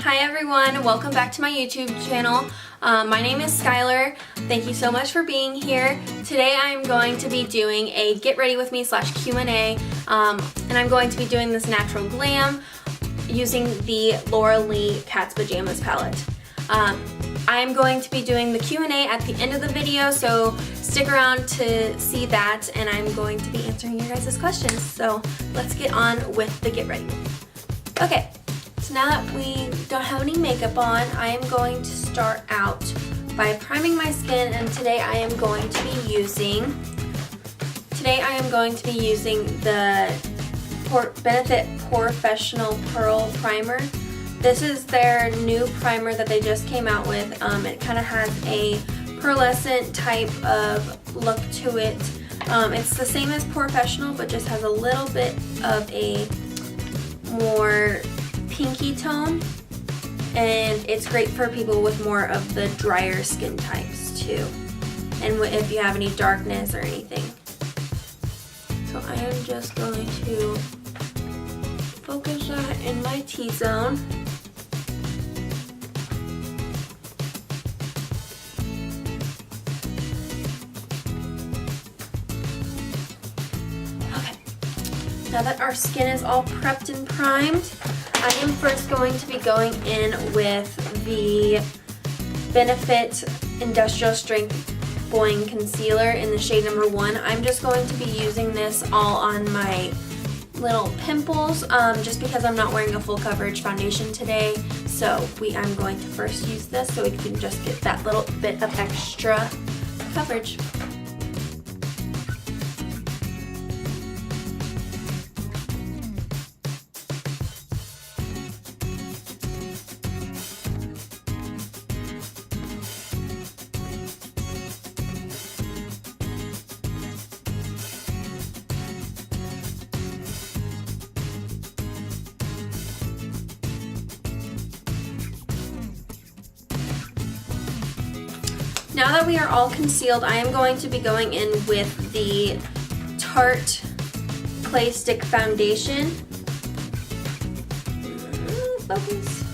Hi everyone, welcome back to my YouTube channel. My name is Skylar. Thank you so much for being here. Today I'm going to be doing a get ready with me / Q&A, and I'm going to be doing this natural glam using the Laura Lee Cat's Pajamas palette. I'm going to be doing the Q&A at the end of the video, so stick around to see that, and I'm going to be answering your guys' questions. So let's get on with the get ready. Okay. So now that we don't have any makeup on, I am going to start out by priming my skin, and today I am going to be using the Benefit Professional Pearl Primer. This is their new primer that they just came out with. It kind of has a pearlescent type of look to it. It's the same as Professional, but just has a little bit of a more pinky tone, and it's great for people with more of the drier skin types too, and if you have any darkness or anything. So I am just going to focus that in my T-zone. Okay, now that our skin is all prepped and primed, I am first going to be going in with the Benefit Industrial Strength Boing Concealer in the shade number 1. I'm just going to be using this all on my little pimples, just because I'm not wearing a full coverage foundation today. So I'm going to first use this so we can just get that little bit of extra coverage. Now that we are all concealed, I am going to be going in with the Tarte Clay Stick Foundation. Focus.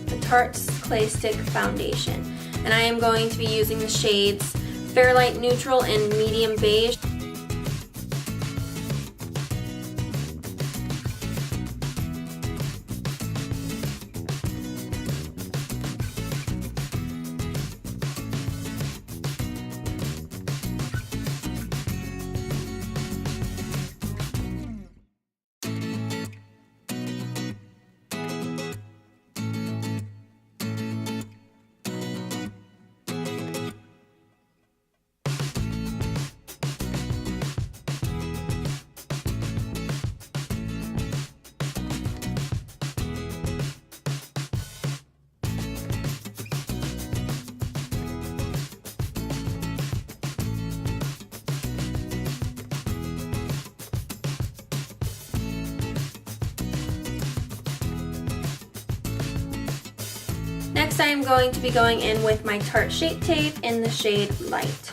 The Tarte Clay Stick Foundation. And I am going to be using the shades Fairlight Neutral and Medium Beige. Next, I am going to be going in with my Tarte Shape Tape in the shade Light.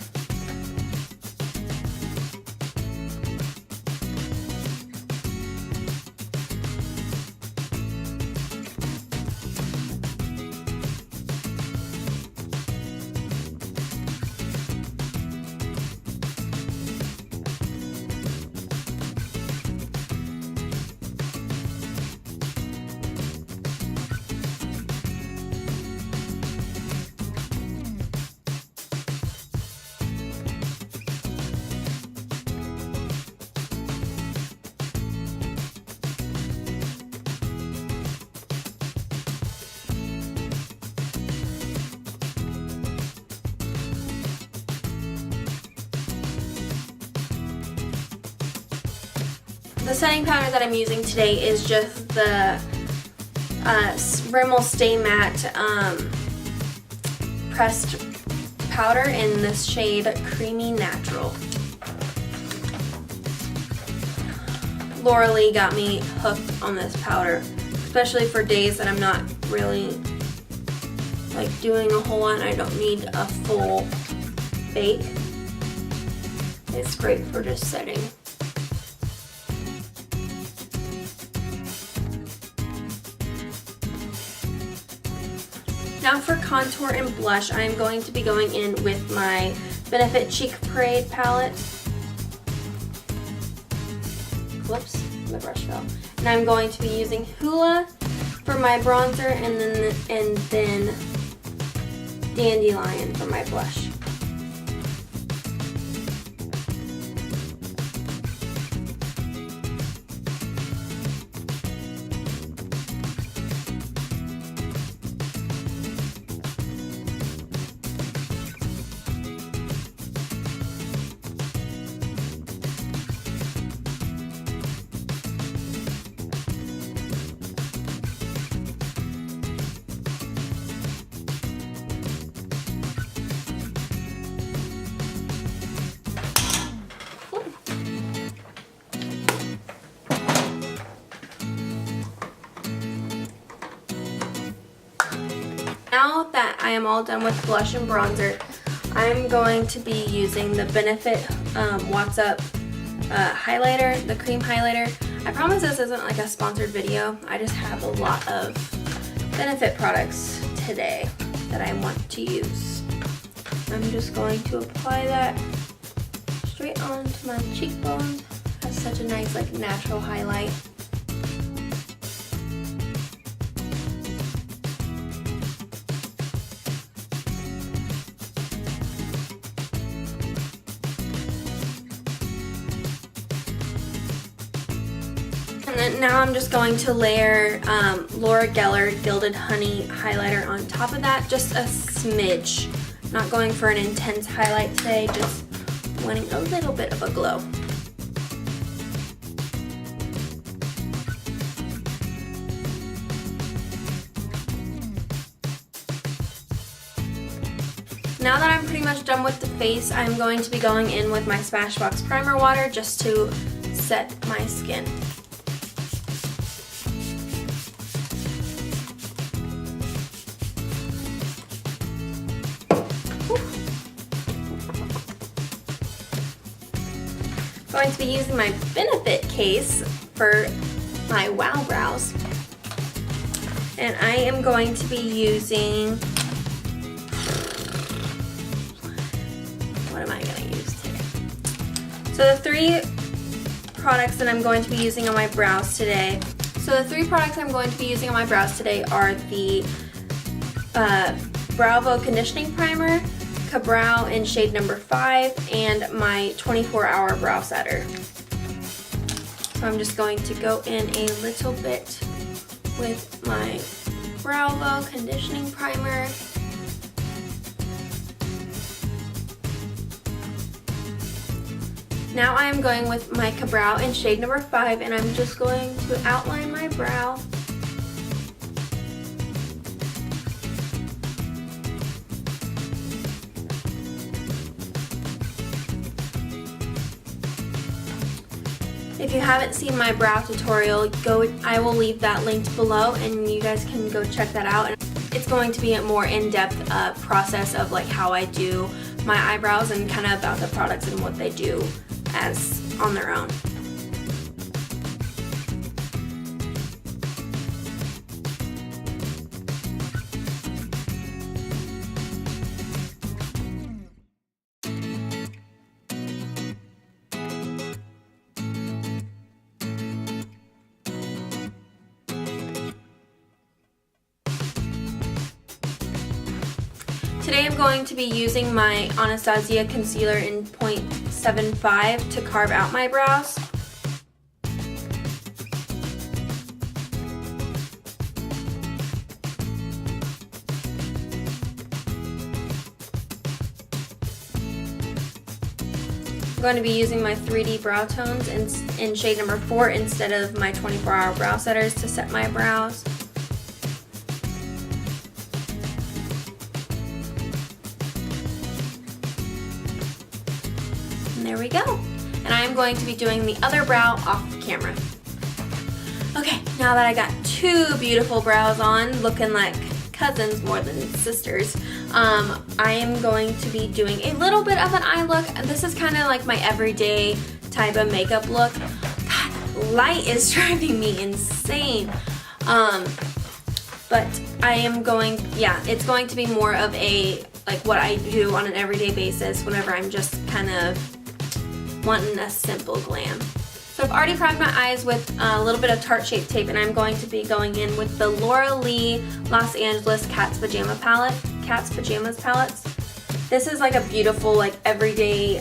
The setting powder that I'm using today is just the Rimmel Stay Matte pressed powder in this shade Creamy Natural. Laura Lee got me hooked on this powder, especially for days that I'm not really like doing a whole lot and I don't need a full bake. It's great for just setting. Now for contour and blush, I'm going to be going in with my Benefit Cheek Parade palette. Whoops, my brush fell. And I'm going to be using Hoola for my bronzer and then Dandelion for my blush. Now that I am all done with blush and bronzer, I'm going to be using the Benefit What's Up highlighter, the cream highlighter. I promise this isn't like a sponsored video. I just have a lot of Benefit products today that I want to use. I'm just going to apply that straight onto my cheekbones. Has such a nice like natural highlight. And then now I'm just going to layer Laura Geller Gilded Honey highlighter on top of that, just a smidge. Not going for an intense highlight today, just wanting a little bit of a glow. Now that I'm pretty much done with the face, I'm going to be going in with my Smashbox primer water just to set my skin. Going to be using my Benefit case for my Wow brows, and I am going to be using, what am I going to use today? So the three products that I'm going to be using on my brows today, are the Browvo Conditioning Primer, Brow in shade number 5, and my 24-hour brow setter. So I'm just going to go in a little bit with my Browvo Conditioning Primer. Now I am going with my Brow in shade number 5, and I'm just going to outline my brow. If you haven't seen my brow tutorial, I will leave that linked below and you guys can go check that out. It's going to be a more in-depth process of like how I do my eyebrows and kind of about the products and what they do as on their own. Today I'm going to be using my Anastasia concealer in 0.75 to carve out my brows. I'm going to be using my 3D brow tones in shade number 4 instead of my 24-hour brow setters to set my brows. And there we go. And I am going to be doing the other brow off camera. Okay, now that I got two beautiful brows on, looking like cousins more than sisters, I am going to be doing a little bit of an eye look. This is kind of like my everyday type of makeup look. God, light is driving me insane. But but I am going, yeah, it's going to be more of a, like what I do on an everyday basis whenever I'm just kind of wanting a simple glam. So I've already primed my eyes with a little bit of Tarte Shape Tape, and I'm going to be going in with the Laura Lee Los Angeles Cat's Pajamas palettes. This is like a beautiful, like everyday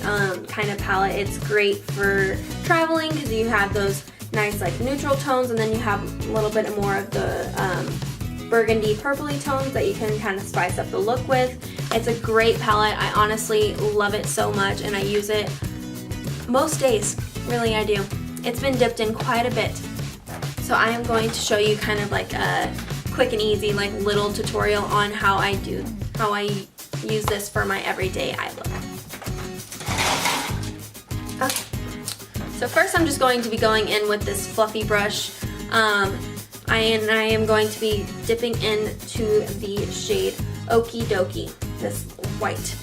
kind of palette. It's great for traveling because you have those nice like neutral tones, and then you have a little bit more of the burgundy purpley tones that you can kind of spice up the look with. It's a great palette. I honestly love it so much, and I use it most days. Really, I do. It's been dipped in quite a bit. So I am going to show you kind of like a quick and easy like little tutorial on how I use this for my everyday eye look. Okay. So first I'm just going to be going in with this fluffy brush. I am going to be dipping into the shade Okie Dokie, this white.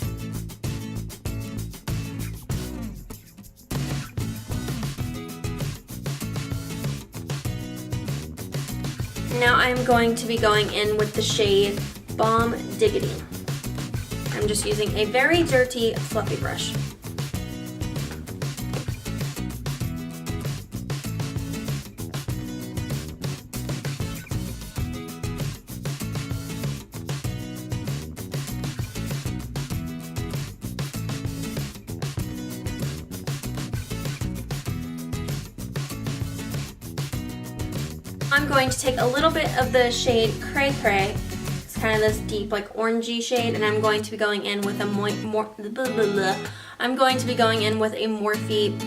Now I'm going to be going in with the shade Bomb Diggity. I'm just using a very dirty, fluffy brush. I'm going to take a little bit of the shade Cray Cray. It's kind of this deep, like orangey shade, and I'm going to be going in with a Morphe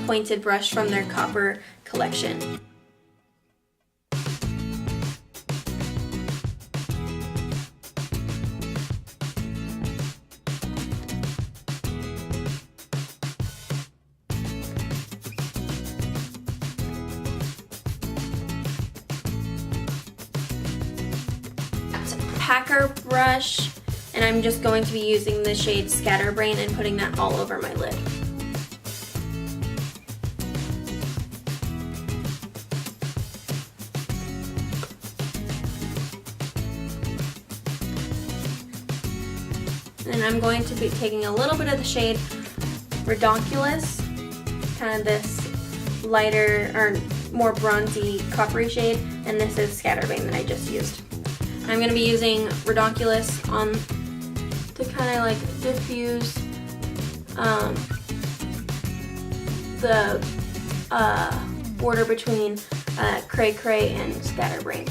pointed brush from their Copper collection. Packer brush, and I'm just going to be using the shade Scatterbrain and putting that all over my lid. And I'm going to be taking a little bit of the shade Redonkulous, kind of this lighter or more bronzy coppery shade, and this is Scatterbrain that I just used. I'm going to be using Redonkulous on to kind of like diffuse the border between Cray Cray and Scatterbrain.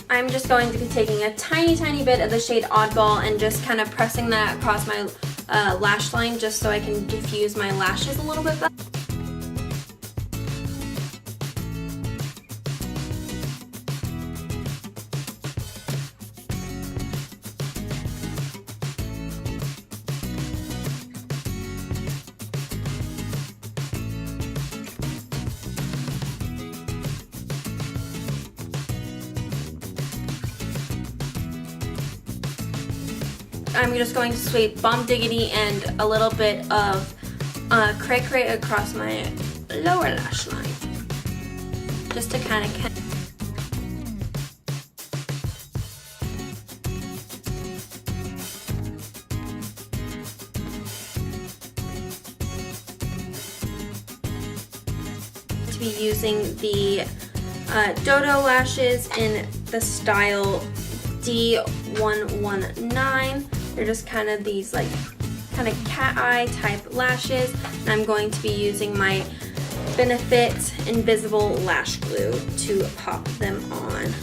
I'm just going to be taking a tiny bit of the shade Oddball and just kind of pressing that across my lash line just so I can diffuse my lashes a little bit better. I'm just going to sweep Bomb Diggity and a little bit of Cray Cray across my lower lash line, just to kind of to be using the Dodo lashes in the style D119. They're just kind of these like kind of cat eye type lashes, and I'm going to be using my Benefit Invisible Lash Glue to pop them on.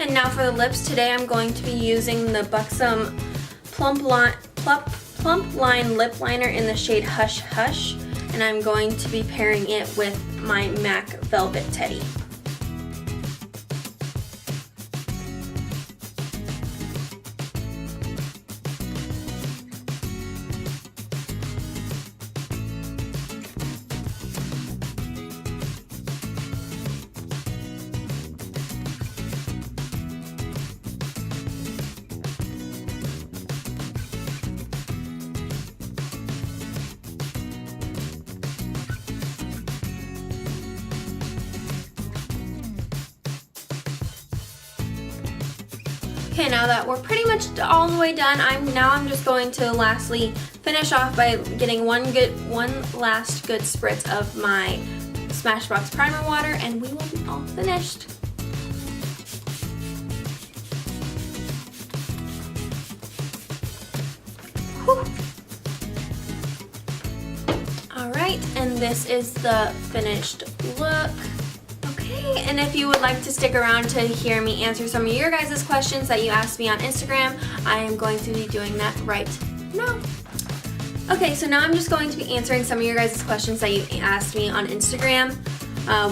And now for the lips, today I'm going to be using the Buxom Plump Line Lip Liner in the shade Hush Hush, and I'm going to be pairing it with my MAC Velvet Teddy. Okay, now that we're pretty much all the way done, I'm just going to lastly finish off by getting one last good spritz of my Smashbox primer water, and we will be all finished. Whew. Alright, and this is the finished look. Okay, and if you would like to stick around to hear me answer some of your guys' questions that you asked me on Instagram, I am going to be doing that right now. Okay, so now I'm just going to be answering some of your guys' questions that you asked me on Instagram.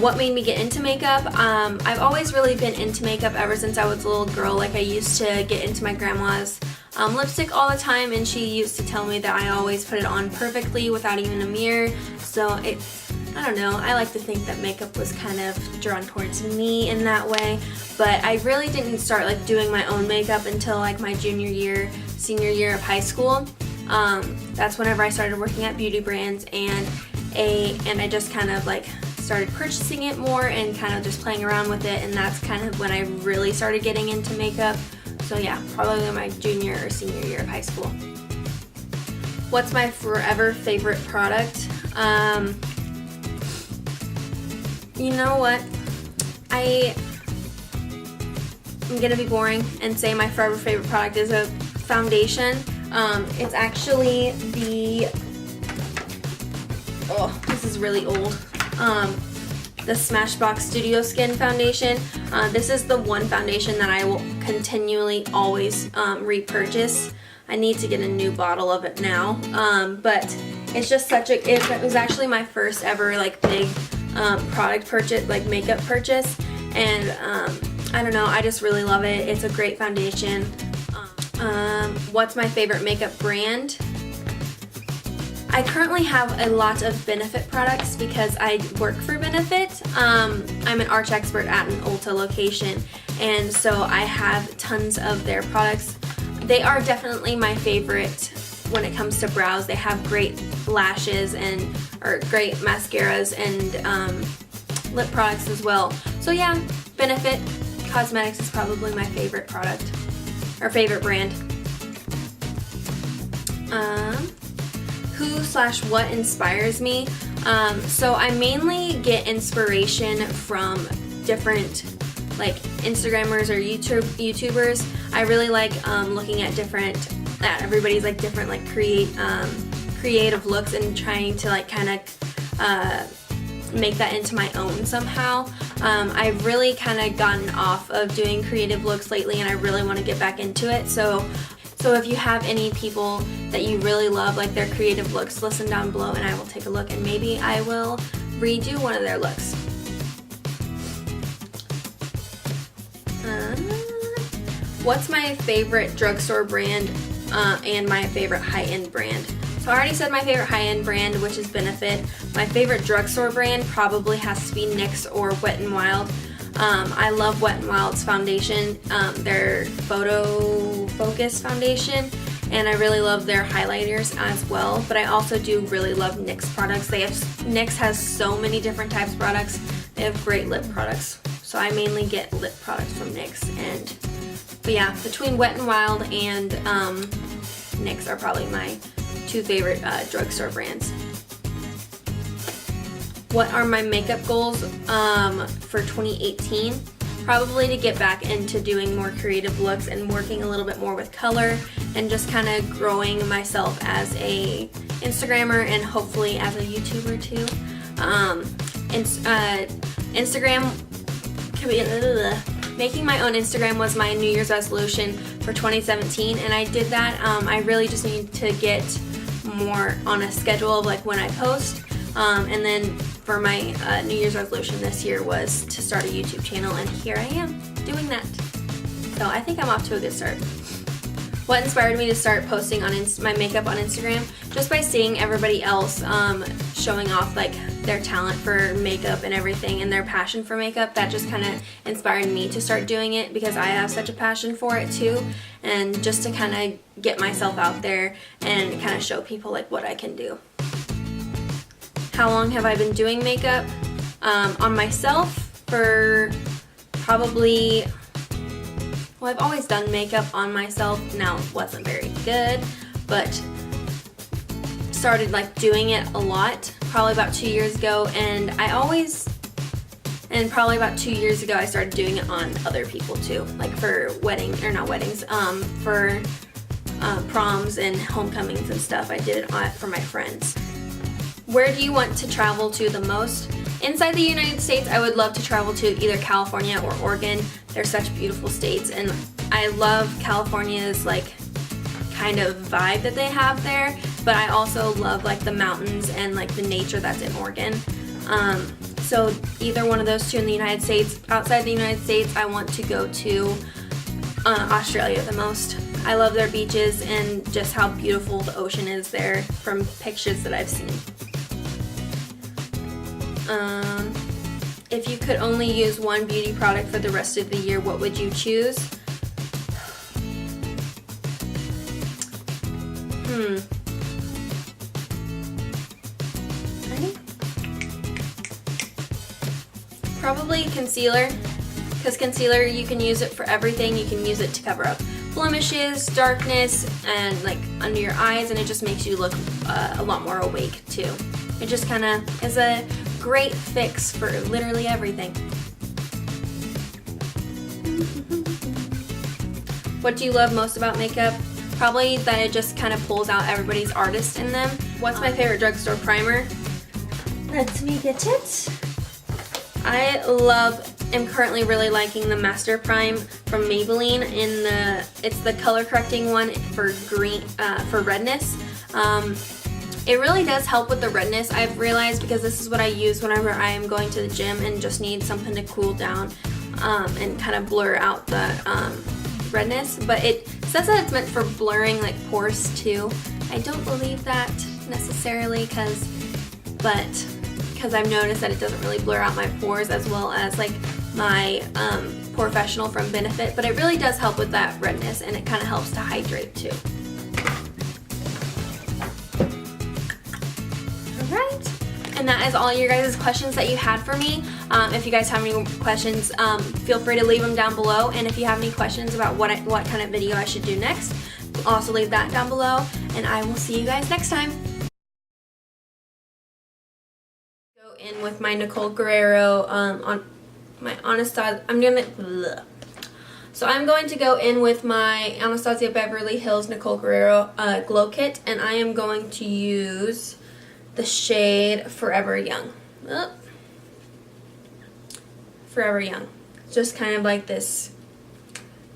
What made me get into makeup? I've always really been into makeup ever since I was a little girl. Like, I used to get into my grandma's lipstick all the time, and she used to tell me that I always put it on perfectly without even a mirror. So I don't know, I like to think that makeup was kind of drawn towards me in that way, but I really didn't start like doing my own makeup until like my senior year of high school. That's whenever I started working at beauty brands, and I just kind of like started purchasing it more and kind of just playing around with it, and that's kind of when I really started getting into makeup. So yeah, probably my junior or senior year of high school. What's my forever favorite product? You know what? I'm gonna be boring and say my forever favorite product is a foundation. It's actually this is really old. The Smashbox Studio Skin Foundation. This is the one foundation that I will continually always repurchase. I need to get a new bottle of it now, but it's just it was actually my first ever like big product purchase, like makeup purchase, and I don't know, I just really love it. It's a great foundation. What's my favorite makeup brand? I currently have a lot of Benefit products because I work for Benefit. I'm an arch expert at an Ulta location, and so I have tons of their products. They are definitely my favorite when it comes to brows. They have great lashes or great mascaras and lip products as well. So yeah, Benefit Cosmetics is probably my favorite product or favorite brand. Who/what inspires me? So I mainly get inspiration from different like Instagrammers or YouTubers. I really like looking at everybody's like different like creative looks and trying to like kind of make that into my own somehow. I've really kind of gotten off of doing creative looks lately, and I really want to get back into it. So if you have any people that you really love, like their creative looks, listen down below and I will take a look, and maybe I will redo one of their looks. What's my favorite drugstore brand and my favorite high-end brand? So I already said my favorite high-end brand, which is Benefit. My favorite drugstore brand probably has to be NYX or Wet n Wild. I love Wet n Wild's foundation, their Photo Focus foundation, and I really love their highlighters as well, but I also do really love NYX products. NYX has so many different types of products. They have great lip products, so I mainly get lip products from NYX. But yeah, between Wet n Wild and NYX are probably my two favorite drugstore brands. What are my makeup goals for 2018? Probably to get back into doing more creative looks and working a little bit more with color and just kind of growing myself as a Instagrammer and hopefully as a YouTuber too. Instagram making my own Instagram was my New Year's resolution for 2017, and I did that. I really just need to get more on a schedule of like when I post, and then for my New Year's resolution this year was to start a YouTube channel, and here I am doing that. So I think I'm off to a good start. What inspired me to start posting on my makeup on Instagram? Just by seeing everybody else showing off like their talent for makeup and everything and their passion for makeup. That just kind of inspired me to start doing it because I have such a passion for it too, and just to kind of get myself out there and kind of show people like what I can do. How long have I been doing makeup on myself? For probably, well, I've always done makeup on myself. Now it wasn't very good, but started like doing it a lot probably about 2 years ago, and probably about 2 years ago I started doing it on other people too, like for for proms and homecomings and stuff. I did it for my friends. Where do you want to travel to the most? Inside the United States, I would love to travel to either California or Oregon. They're such beautiful states, and I love California's like kind of vibe that they have there, but I also love like the mountains and like the nature that's in Oregon. So either one of those two in the United States. Outside the United States, I want to go to Australia the most. I love their beaches and just how beautiful the ocean is there from pictures that I've seen. If you could only use one beauty product for the rest of the year, what would you choose? Probably concealer, because concealer, you can use it for everything. You can use it to cover up blemishes, darkness, and like under your eyes, and it just makes you look a lot more awake too. It just kind of is a great fix for literally everything. What do you love most about makeup? Probably that it just kind of pulls out everybody's artist in them. What's my favorite drugstore primer? Let me get it. I'm currently really liking the Master Prime from Maybelline. It's the color correcting one for green, for redness. It really does help with the redness, I've realized, because this is what I use whenever I am going to the gym and just need something to cool down and kind of blur out the redness. But it says that it's meant for blurring like pores too. I don't believe that necessarily because I've noticed that it doesn't really blur out my pores as well as like my Professional from Benefit, but it really does help with that redness, and it kind of helps to hydrate too. Alright, and that is all your guys' questions that you had for me. If you guys have any questions, feel free to leave them down below, and if you have any questions about what kind of video I should do next, also leave that down below, and I will see you guys next time. Go in with my Nicole Guerrero on my Anastasia. So I'm going to go in with my Anastasia Beverly Hills Nicole Guerrero Glow Kit, and I am going to use the shade Forever Young. Forever Young. Just kind of like this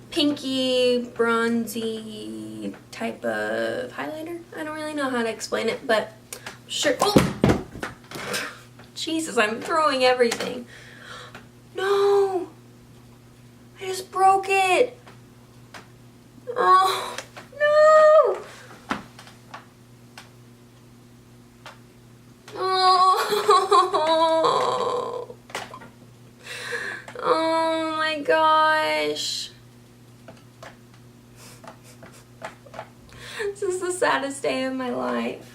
pinky, bronzy type of highlighter. I don't really know how to explain it, but sure. Oh! Jesus, I'm throwing everything. No! I just broke it! Oh, no! Oh! Oh my gosh! This is the saddest day of my life.